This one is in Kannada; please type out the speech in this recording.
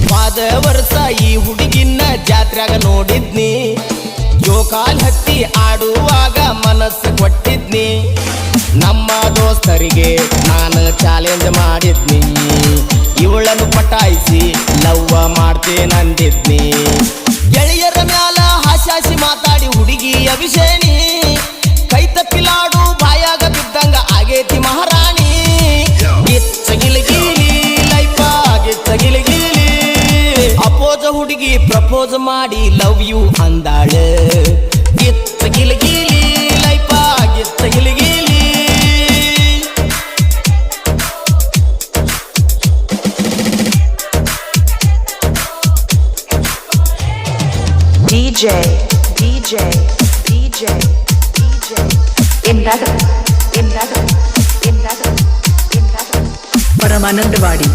ಪಾದ ವರ್ಷ ಈ ಹುಡುಗಿನ ಜಾತ್ರೆಗ ನೋಡಿದ್ನಿ ಜೋಕಾಲ್ ಹತ್ತಿ ಆಡುವಾಗ ಮನಸ್ಸು ಕೊಟ್ಟಿದ್ನಿ ನಮ್ಮ ದೋಸ್ತರಿಗೆ ನಾನು ಚಾಲೆಂಜ್ ಮಾಡಿದ್ನಿ ಇವಳನ್ನು ಪಟಾಯಿಸಿ ಲವ್ವ ಮಾಡ್ತೇನಂದಿದ್ನಿ ಗೆಳೆಯರ ಮ್ಯಾಲ ಹಾಸ್ಯಾಸಿ ಮಾತಾಡಿ ಹುಡುಗಿ ಅಭಿಷೇಣಿ ಕೈ ತಪ್ಪಿಲಾಡು ಬಾಯಾಗ ಬಿದ್ದಂಗ ಆಗೇತಿ ಮಹಾರಾಣಿ ಗಿಚ್ಚಗಿಲಿಗಿಲಿ ಲೈಫ ಗಿಚ್ಚಗಿಲಿಗಿಲಿ ಅಪೋಜ ಹುಡುಗಿ ಪ್ರಪೋಸ್ ಮಾಡಿ ಲವ್ ಯು ಅಂದಾಳ ಗಿಚ್ಚಗಿಲಿಗಿಲಿ ಲೈಫ ಗಿಚ್ಚಗಿಲಿಗಿಲಿ DJ Paramahanandwadi